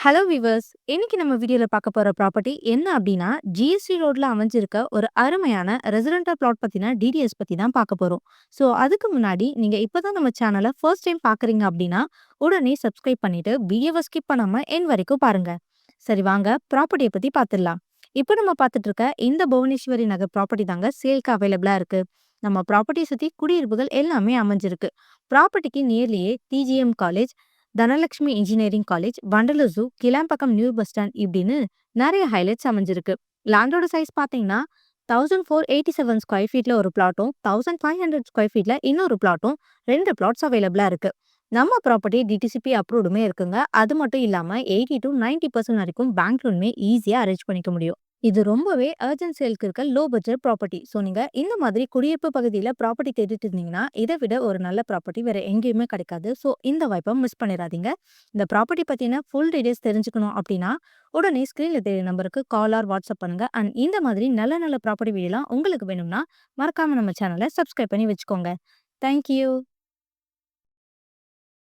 Hello viewers, இன்னைக்கு நம்ம வீடியோல பார்க்க போற ப்ராப்பர்ட்டி என்ன அப்படின்னா, ஜிஎஸ்டி ரோட்ல அமைஞ்சிருக்க ஒரு அருமையான ரெசிடென்டல் பிளாட் பத்தின டீடைல்ஸ் பத்தி தான் பார்க்க போறோம். ஸோ அதுக்கு முன்னாடி நீங்க இப்பதான் நம்ம சேனலை ஃபர்ஸ்ட் டைம் பார்க்குறீங்க அப்படின்னா, உடனே சப்ஸ்கிரைப் பண்ணிட்டு வீடியோவை ஸ்கிப் பண்ணாம என் வரைக்கும் பாருங்க. சரி வாங்க ப்ராப்பர்ட்டியை பத்தி பார்த்துடலாம். இப்போ நம்ம பார்த்துட்டு இருக்க இந்த புவனேஸ்வரி நகர் ப்ராப்பர்ட்டி தாங்க சேல்க்கு அவைலபிளா இருக்கு. நம்ம ப்ராப்பர்ட்டியை சுத்தி குடியிருப்புகள் எல்லாமே அமைஞ்சிருக்கு. ப்ராப்பர்ட்டிக்கு நியர்லியே DGM college, Dhanalakshmi engineering college, Vandalur zoo, Kilambakkam new bus stand இப்படின்னு நிறைய ஹைலைட்ஸ் அமைஞ்சிருக்கு. லேண்டோட சைஸ் பார்த்தீங்கன்னா 1487 ஸ்கொயர் ஃபீட்ல ஒரு பிளாட்டும், 1500 ஸ்கொயர் ஃபீட்ல இன்னொரு பிளாட்டும், ரெண்டு பிளாட்ஸ் அவைலபிளா இருக்கு. நம்ம ப்ராப்பர்ட்டி டிடிசிபி அப்ரூவ்டுமே இருக்குங்க. அது மட்டும் இல்லாம 80 to 90% வரைக்கும் பேங்க் லோனுமே ஈஸியா அரேஞ்ச் பண்ணிக்க முடியும். இது ரொம்பவே அர்ஜென்ட் சேல்க்கு இருக்க லோ பட்ஜெட் ப்ராப்பர்ட்டி. ஸோ நீங்க இந்த மாதிரி குடியிருப்பு பகுதியில் ப்ராப்பர்ட்டி தேடிட்டு இருந்தீங்கன்னா, இதை விட ஒரு நல்ல ப்ராப்பர்ட்டி வேற எங்கேயுமே கிடைக்காது. ஸோ இந்த வாய்ப்பை மிஸ் பண்ணிடாதீங்க. இந்த ப்ராப்பர்ட்டி பத்தின ஃபுல் டீடைல்ஸ் தெரிஞ்சுக்கணும் அப்படின்னா, உடனே ஸ்க்ரீன்ல தெரிய நம்பருக்கு கால் ஆர் வாட்ஸ்அப் பண்ணுங்க. அண்ட் இந்த மாதிரி நல்ல நல்ல ப்ராப்பர்ட்டி வீடியோலாம் உங்களுக்கு வேணும்னா, மறக்காம நம்ம சேனலை சப்ஸ்கிரைப் பண்ணி வச்சுக்கோங்க. தேங்க்யூ.